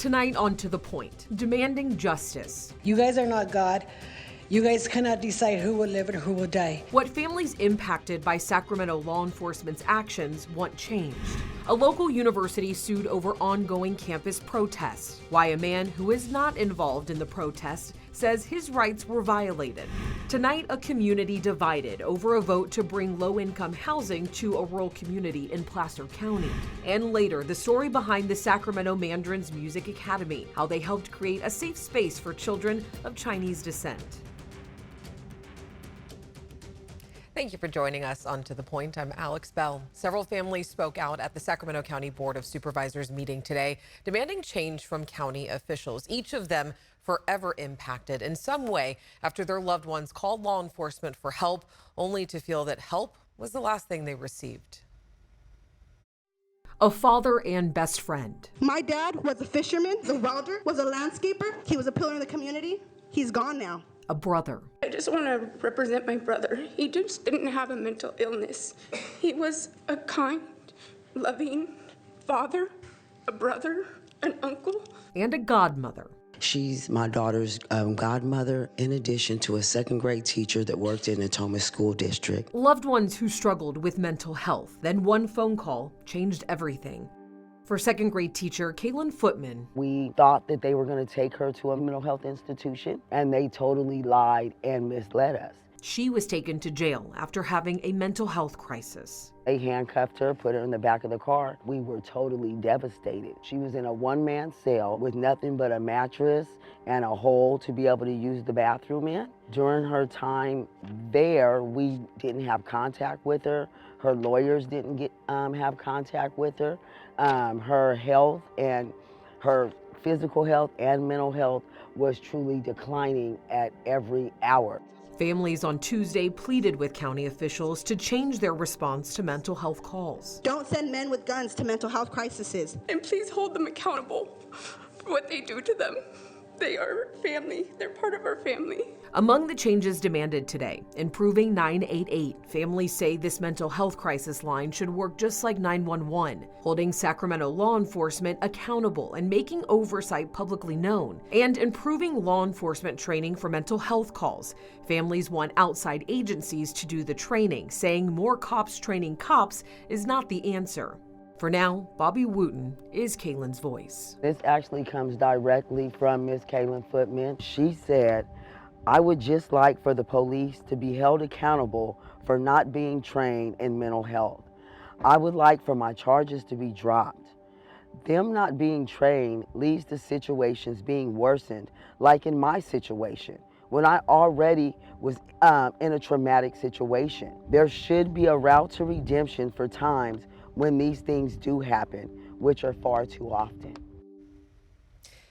Tonight on To The Point, demanding justice. You guys are not God. You guys cannot decide who will live and who will die. What families impacted by Sacramento law enforcement's actions want changed. A local university sued over ongoing campus protests. Why a man who is not involved in the protest says his rights were violated. Tonight, a community divided over a vote to bring low-income housing to a rural community in Placer County. And later, the story behind the Sacramento Mandarins Music Academy, how they helped create a safe space for children of Chinese descent. Thank you for joining us on To The Point. I'm Alex Bell. Several families spoke out at the Sacramento County Board of Supervisors meeting today, demanding change from county officials, each of them forever impacted in some way after their loved ones called law enforcement for help, only to feel that help was the last thing they received. A father and best friend. My dad was a fisherman, a welder, was a landscaper. He was a pillar in the community. He's gone now. A brother. I just want to represent my brother. He just didn't have a mental illness. He was a kind, loving father, a brother, an uncle, and a godmother. She's my daughter's godmother, in addition to a second-grade teacher that worked in the Thomas School District. Loved ones who struggled with mental health. Then one phone call changed everything. For second-grade teacher Kaylin Footman. We thought that they were going to take her to a mental health institution, and they totally lied and misled us. She was taken to jail after having a mental health crisis. They handcuffed her, put her in the back of the car. We were totally devastated. She was in a one-man cell with nothing but a mattress and a hole to be able to use the bathroom in. During her time there, we didn't have contact with her. Her lawyers didn't have contact with her. Her health and her physical health and mental health was truly declining at every hour. Families on Tuesday pleaded with county officials to change their response to mental health calls. Don't send men with guns to mental health crises. and please hold them accountable for what they do to them. They are family. They're part of our family. Among the changes demanded today, improving 988. Families say this mental health crisis line should work just like 911, holding Sacramento law enforcement accountable and making oversight publicly known, and improving law enforcement training for mental health calls. Families want outside agencies to do the training, saying more cops training cops is not the answer. For now, Bobby Wooten is Kaylin's voice. This actually comes directly from Miss Kaylin Footman. She said, "I would just like for the police to be held accountable for not being trained in mental health. I would like for my charges to be dropped. Them not being trained leads to situations being worsened, like in my situation, when I already was in a traumatic situation. There should be a route to redemption for times when these things do happen, which are far too often."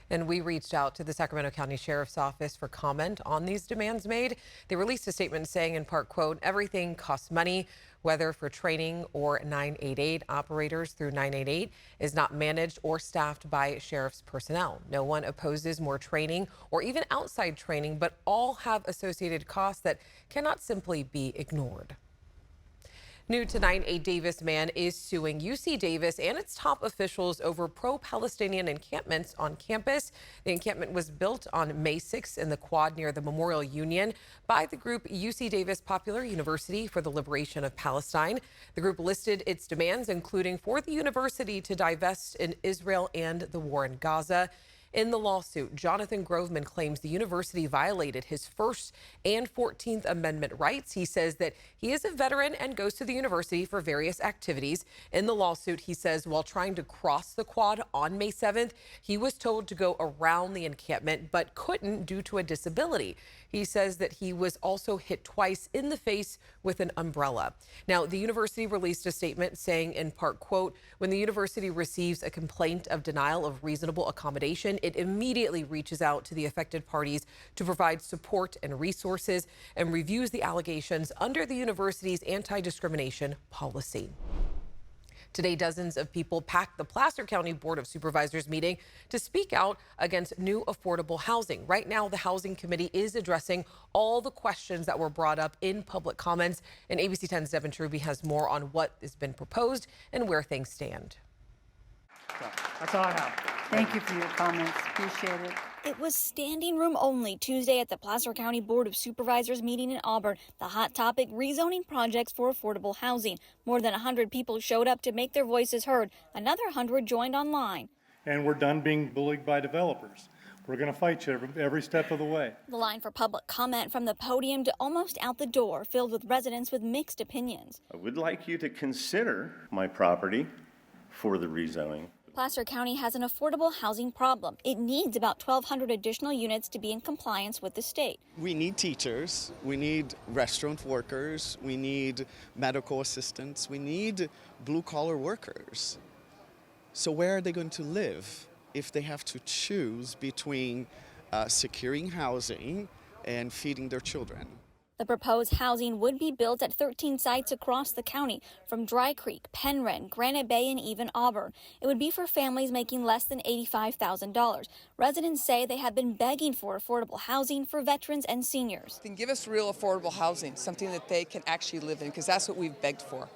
And we reached out to the Sacramento County Sheriff's Office for comment on these demands made. They released a statement saying, in part, quote, "Everything costs money, whether for training or 988 operators through 988 is not managed or staffed by sheriff's personnel. No one opposes more training or even outside training, but all have associated costs that cannot simply be ignored." New tonight, a Davis man is suing UC Davis and its top officials over pro-Palestinian encampments on campus. The encampment was built on May 6th in the quad near the Memorial Union by the group UC Davis Popular University for the Liberation of Palestine. The group listed its demands, including for the university to divest in Israel and the war in Gaza. In the lawsuit, Jonathan Groveman claims the university violated his First and 14th Amendment rights. He says that he is a veteran and goes to the university for various activities. In the lawsuit, he says while trying to cross the quad on May 7th, he was told to go around the encampment but couldn't due to a disability. He says that he was also hit twice in the face with an umbrella. Now, the university released a statement saying, in part, quote, "When the university receives a complaint of denial of reasonable accommodation, it immediately reaches out to the affected parties to provide support and resources and reviews the allegations under the university's anti-discrimination policy." Today, dozens of people packed the Placer County Board of Supervisors meeting to speak out against new affordable housing. Right now, the Housing Committee is addressing all the questions that were brought up in public comments. And ABC 10's Devin Truby has more on what has been proposed and where things stand. So that's all I have. Thank you for your comments. Appreciate it. It was standing room only Tuesday at the Placer County Board of Supervisors meeting in Auburn. The hot topic, rezoning projects for affordable housing. More than 100 people showed up to make their voices heard. Another 100 joined online. And we're done being bullied by developers. We're going to fight you every step of the way. The line for public comment from the podium to almost out the door, filled with residents with mixed opinions. I would like you to consider my property for the rezoning. Placer County has an affordable housing problem. It needs about 1,200 additional units to be in compliance with the state. We need teachers, we need restaurant workers, we need medical assistants, we need blue-collar workers. So where are they going to live if they have to choose between securing housing and feeding their children? The proposed housing would be built at 13 sites across the county, from Dry Creek, Penryn, Granite Bay, and even Auburn. It would be for families making less than $85,000. Residents say they have been begging for affordable housing for veterans and seniors. Then give us real affordable housing, something that they can actually live in, because that's what we've begged for.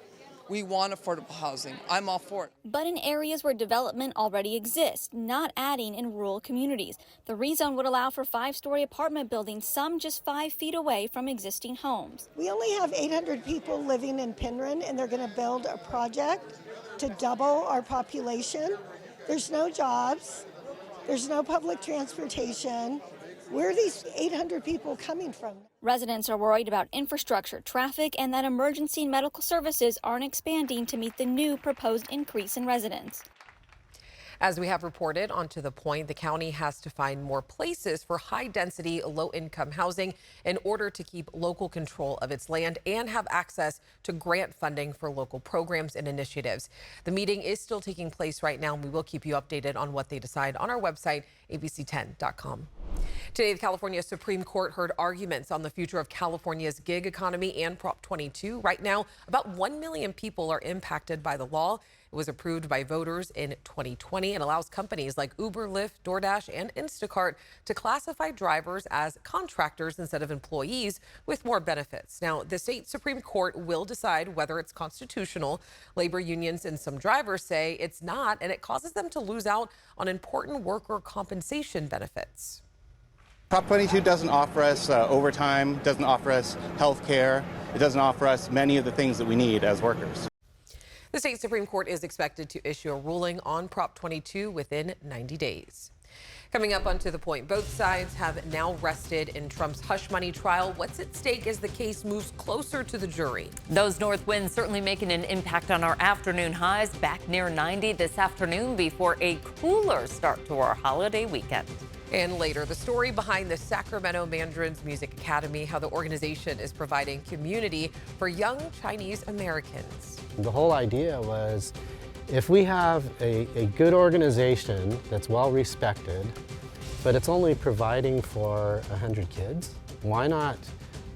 We want affordable housing. I'm all for it. But in areas where development already exists, not adding in rural communities. The rezone would allow for 5-story apartment buildings, some just 5 feet away from existing homes. We only have 800 people living in Penryn, and they're going to build a project to double our population. There's no jobs. There's no public transportation. Where are these 800 people coming from? Residents are worried about infrastructure, traffic, and that emergency and medical services aren't expanding to meet the new proposed increase in residents. As we have reported, on To The Point, the county has to find more places for high-density, low-income housing in order to keep local control of its land and have access to grant funding for local programs and initiatives. The meeting is still taking place right now, and we will keep you updated on what they decide on our website, abc10.com. Today, the California Supreme Court heard arguments on the future of California's gig economy and Prop 22. Right now, about 1 million people are impacted by the law. It was approved by voters in 2020 and allows companies like Uber, Lyft, DoorDash, and Instacart to classify drivers as contractors instead of employees with more benefits. Now, the state Supreme Court will decide whether it's constitutional. Labor unions and some drivers say it's not, and it causes them to lose out on important worker compensation benefits. Prop 22 doesn't offer us overtime, doesn't offer us health care. It doesn't offer us many of the things that we need as workers. The state Supreme Court is expected to issue a ruling on Prop 22 within 90 days. Coming up on To The Point, both sides have now rested in Trump's hush money trial. What's at stake as the case moves closer to the jury? Those north winds certainly making an impact on our afternoon highs, back near 90 this afternoon before a cooler start to our holiday weekend. And later, the story behind the Sacramento Mandarins Music Academy, how the organization is providing community for young Chinese Americans. The whole idea was, if we have a good organization that's well respected, but it's only providing for 100 kids, why not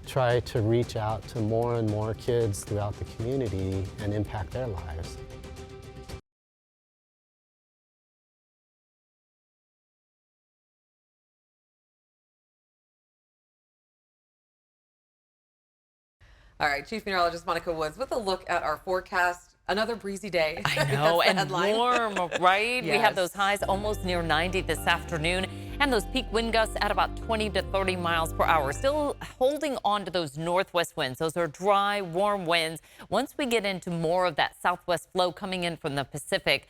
try to reach out to more and more kids throughout the community and impact their lives? All right, Chief Meteorologist Monica Woods with a look at our forecast. Another breezy day. I know, and headline. warm, right? Yes. We have those highs almost near 90 this afternoon, and those peak wind gusts at about 20 to 30 miles per hour. Still holding on to those northwest winds. Those are dry, warm winds. Once we get into more of that southwest flow coming in from the Pacific,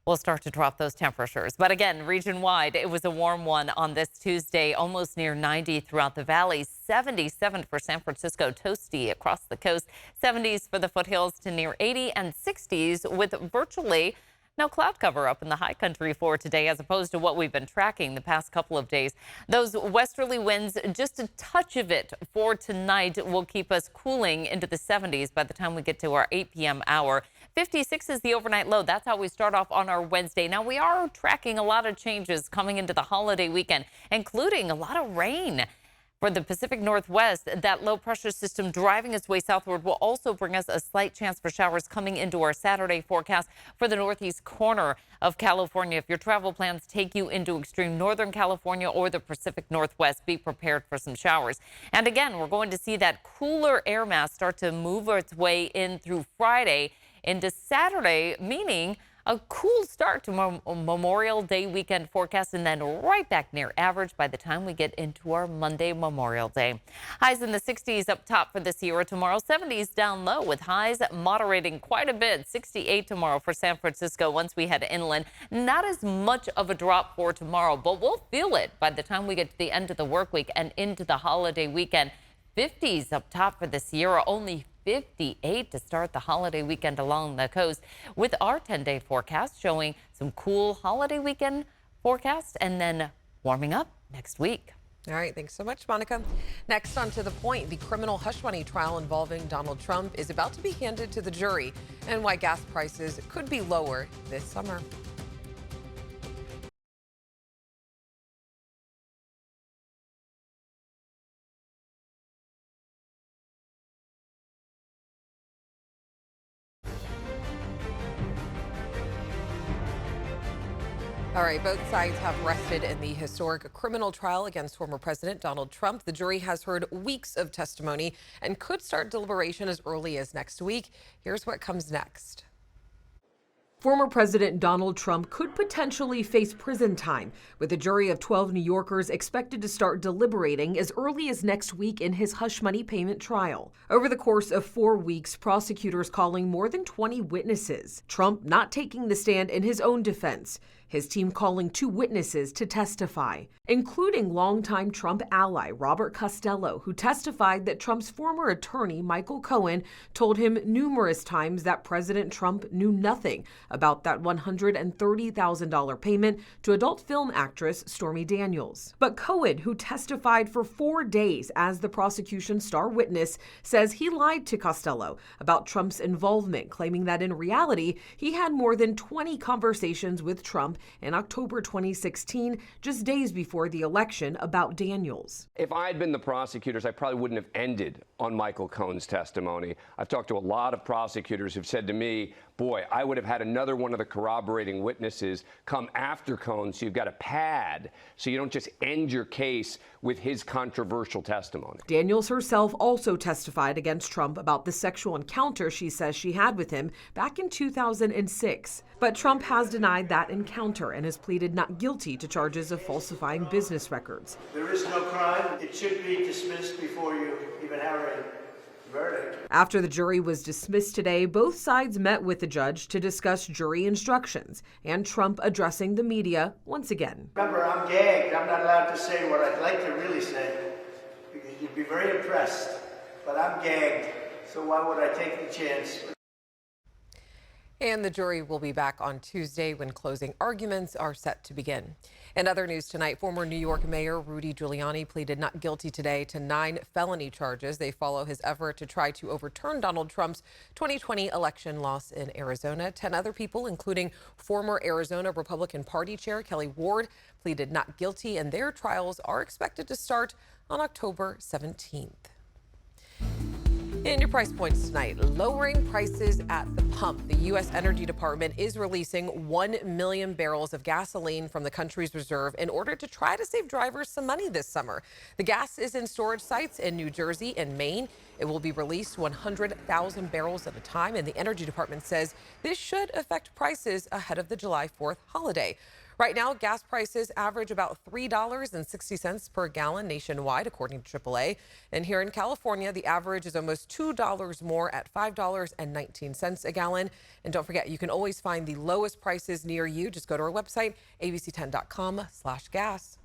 we'll start to drop those temperatures. But again, region-wide, it was a warm one on this Tuesday, almost near 90 throughout the valley, 77 for San Francisco, toasty across the coast, 70s for the foothills to near 80, and 60s with virtually no cloud cover up in the high country for today, as opposed to what we've been tracking the past couple of days. Those westerly winds, just a touch of it for tonight, will keep us cooling into the 70s by the time we get to our 8 p.m. hour. 56 is the overnight low. That's how we start off on our Wednesday. Now, we are tracking a lot of changes coming into the holiday weekend, including a lot of rain. For the Pacific Northwest, that low pressure system driving its way southward will also bring us a slight chance for showers coming into our Saturday forecast for the northeast corner of California. If your travel plans take you into extreme northern California or the Pacific Northwest, be prepared for some showers. And again, we're going to see that cooler air mass start to move its way in through Friday into Saturday, meaning A cool start to Memorial Day weekend forecast, and then right back near average by the time we get into our Monday Memorial Day. Highs in the 60s up top for this Sierra tomorrow, 70s down low with highs moderating quite a bit. 68 tomorrow for San Francisco once we head inland. Not as much of a drop for tomorrow, but we'll feel it by the time we get to the end of the work week and into the holiday weekend. 50s up top for the Sierra, only 58 to start the holiday weekend along the coast, with our 10-day forecast showing some cool holiday weekend forecast and then warming up next week. All right, thanks so much, Monica. Next, on To the Point, the criminal hush money trial involving Donald Trump is about to be handed to the jury, and why gas prices could be lower this summer. All right, both sides have rested in the historic criminal trial against former President Donald Trump. The jury has heard weeks of testimony and could start deliberation as early as next week. Here's what comes next. Former President Donald Trump could potentially face prison time, with a jury of 12 New Yorkers expected to start deliberating as early as next week in his hush money payment trial. Over the course of 4 weeks, prosecutors calling more than 20 witnesses. Trump not taking the stand in his own defense. His team calling 2 witnesses to testify, including longtime Trump ally Robert Costello, who testified that Trump's former attorney, Michael Cohen, told him numerous times that President Trump knew nothing about that $130,000 payment to adult film actress Stormy Daniels. But Cohen, who testified for 4 days as the prosecution's star witness, says he lied to Costello about Trump's involvement, claiming that in reality, he had more than 20 conversations with Trump in October 2016, just days before the election, about Daniels. If I had been the prosecutors, I probably wouldn't have ended on Michael Cohen's testimony. I've talked to a lot of prosecutors who've said to me, boy, I would have had another one of the corroborating witnesses come after Cohen, so you've got a pad, so you don't just end your case with his controversial testimony. Daniels herself also testified against Trump about the sexual encounter she says she had with him back in 2006. But Trump has denied that encounter and has pleaded not guilty to charges of falsifying business records. There is no crime. It should be dismissed before you even have a verdict. After the jury was dismissed today, both sides met with the judge to discuss jury instructions and Trump addressing the media once again. Remember, I'm gagged. I'm not allowed to say what I'd like to really say because you'd be very impressed. But I'm gagged, so why would I take the chance? And the jury will be back on Tuesday when closing arguments are set to begin. In other news tonight, former New York Mayor Rudy Giuliani pleaded not guilty today to 9 felony charges. They follow his effort to try to overturn Donald Trump's 2020 election loss in Arizona. 10 other people, including former Arizona Republican Party Chair Kelly Ward, pleaded not guilty, and their trials are expected to start on October 17th. In your price points tonight, lowering prices at the pump. The U.S. Energy Department is releasing 1 million barrels of gasoline from the country's reserve in order to try to save drivers some money this summer. The gas is in storage sites in New Jersey and Maine. It will be released 100,000 barrels at a time, and the Energy Department says this should affect prices ahead of the July 4th holiday. Right now, gas prices average about $3.60 per gallon nationwide, according to AAA. And here in California, the average is almost $2 more at $5.19 a gallon. And don't forget, you can always find the lowest prices near you. Just go to our website, abc10.com/gas.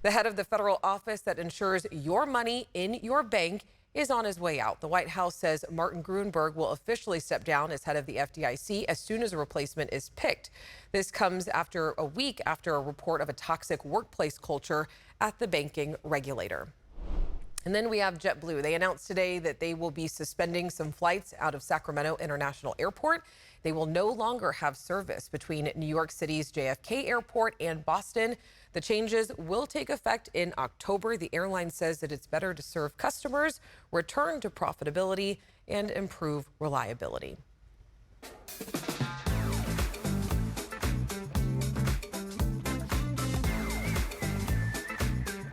The head of the federal office that ensures your money in your bank is on his way out. The White House says Martin Gruenberg will officially step down as head of the FDIC as soon as a replacement is picked. This comes after a week after a report of a toxic workplace culture at the banking regulator. And then we have JetBlue. They announced today that they will be suspending some flights out of Sacramento International Airport. They will no longer have service between New York City's JFK Airport and Boston. The changes will take effect in October. The airline says that it's better to serve customers, return to profitability, and improve reliability.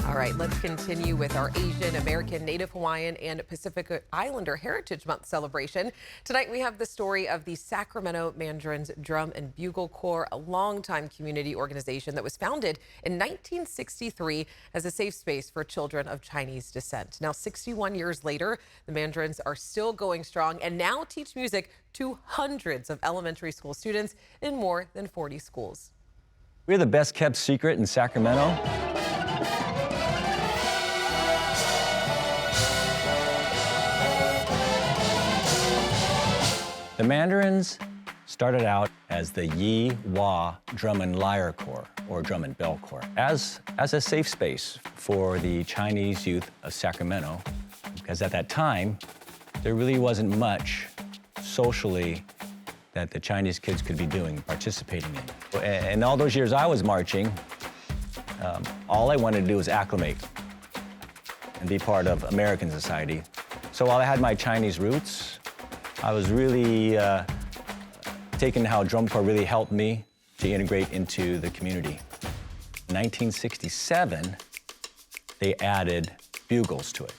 All right, let's continue with our Asian American, Native Hawaiian, and Pacific Islander Heritage Month celebration. Tonight, we have the story of the Sacramento Mandarins Drum and Bugle Corps, a longtime community organization that was founded in 1963 as a safe space for children of Chinese descent. Now, 61 years later, the Mandarins are still going strong and now teach music to hundreds of elementary school students in more than 40 schools. We're the best kept secret in Sacramento. The Mandarins started out as the Yi Hua Drum and Lyre Corps, or Drum and Bell Corps, as a safe space for the Chinese youth of Sacramento, because at that time, there really wasn't much socially that the Chinese kids could be doing, participating in. And all those years I was marching, all I wanted to do was acclimate and be part of American society. So while I had my Chinese roots, I was really taking how drum corps really helped me to integrate into the community. In 1967, they added bugles to it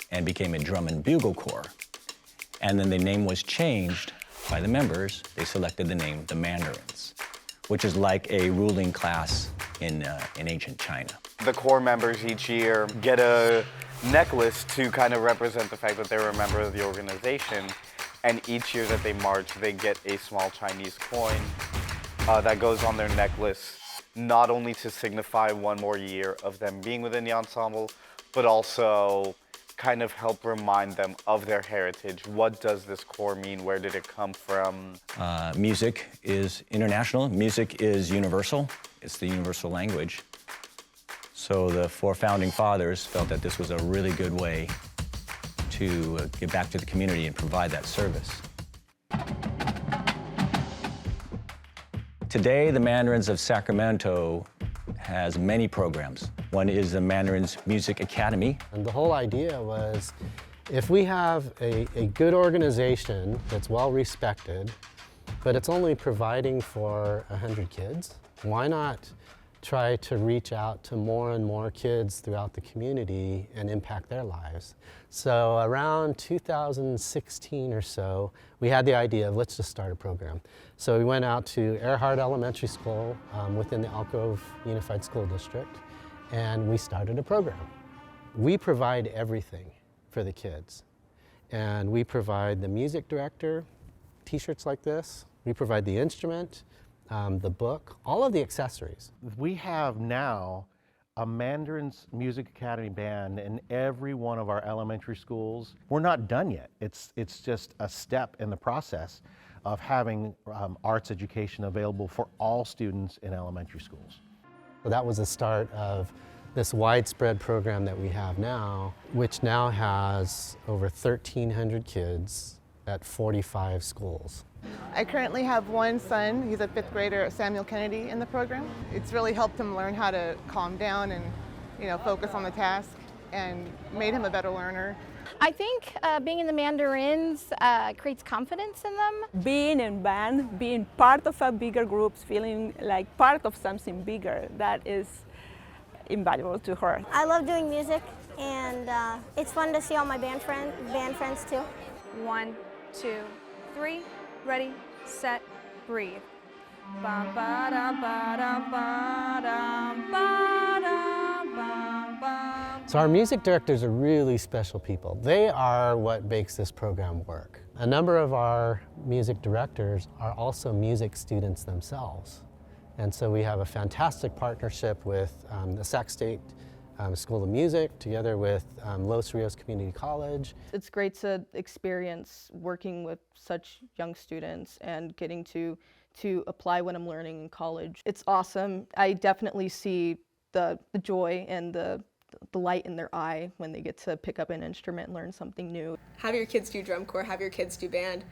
and became a drum and bugle corps. And then the name was changed by the members. They selected the name the Mandarins, which is like a ruling class in ancient China. The corps members each year get a necklace to kind of represent the fact that they were a member of the organization. And each year that they march, they get a small Chinese coin that goes on their necklace, not only to signify one more year of them being within the ensemble, but also kind of help remind them of their heritage. What does this corps mean? Where did it come from? Music is international. Music is universal. It's the universal language. So the four founding fathers felt that this was a really good way to give back to the community and provide that service. Today, the Mandarins of Sacramento has many programs. One is the Mandarins Music Academy. And the whole idea was, if we have a good organization that's well respected, but it's only providing for 100 kids, why not try to reach out to more and more kids throughout the community and impact their lives? So around 2016 or so, we had the idea of let's just start a program. So we went out to Earhart Elementary School within the Elk Grove Unified School District, and we started a program. We provide everything for the kids. And we provide the music director, t-shirts like this. We provide the instrument, the book, all of the accessories. We have now a Mandarins Music Academy band in every one of our elementary schools. We're not done yet. It's just a step in the process of having arts education available for all students in elementary schools. So that was the start of this widespread program that we have now, which now has over 1,300 kids at 45 schools. I currently have one son. He's a 5th grader at Samuel Kennedy in the program. It's really helped him learn how to calm down and, focus on the task, and made him a better learner. I think being in the Mandarins creates confidence in them. Being in band, being part of a bigger group, feeling like part of something bigger, that is invaluable to her. I love doing music, and it's fun to see all my band friends too. 1, 2, 3. Ready, set, breathe. So our music directors are really special people. They are what makes this program work. A number of our music directors are also music students themselves. And so we have a fantastic partnership with the Sac State School of Music, together with Los Rios Community College. It's great to experience working with such young students and getting to apply what I'm learning in college. It's awesome. I definitely see the joy and the light in their eye when they get to pick up an instrument and learn something new. Have your kids do drum corps, have your kids do band.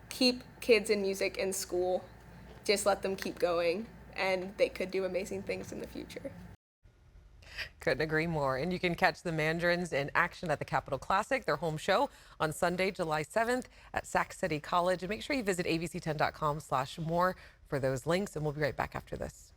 Keep kids in music in school. Just let them keep going, and they could do amazing things in the future. Couldn't agree more. And you can catch the Mandarins in action at the Capitol Classic, their home show, on Sunday, July 7th at Sac City College. And make sure you visit abc10.com/more for those links. And we'll be right back after this.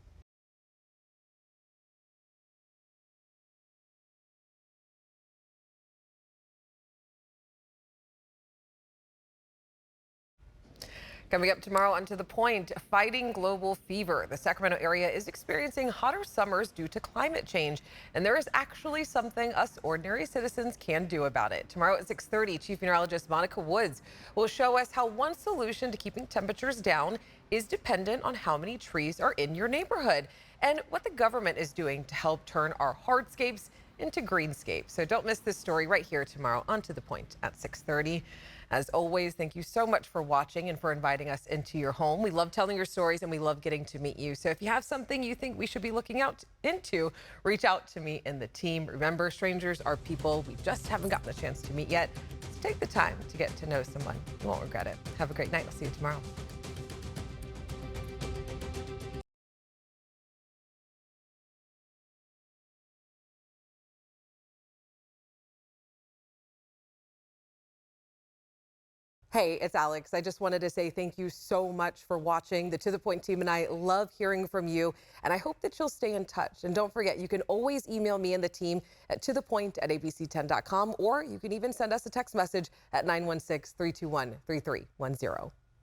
Coming up tomorrow on To The Point, fighting global fever. The Sacramento area is experiencing hotter summers due to climate change, and there is actually something us ordinary citizens can do about it. Tomorrow at 6:30, Chief Meteorologist Monica Woods will show us how one solution to keeping temperatures down is dependent on how many trees are in your neighborhood, and what the government is doing to help turn our hardscapes into greenscapes. So don't miss this story right here tomorrow on To The Point at 6:30. As always, thank you so much for watching and for inviting us into your home. We love telling your stories and we love getting to meet you. So if you have something you think we should be looking out into, reach out to me and the team. Remember, strangers are people we just haven't gotten a chance to meet yet. So take the time to get to know someone. You won't regret it. Have a great night. I'll see you tomorrow. Hey, it's Alex. I just wanted to say thank you so much for watching. The To The Point team and I love hearing from you, and I hope that you'll stay in touch. And don't forget, you can always email me and the team at tothepoint@abc10.com, or you can even send us a text message at 916-321-3310.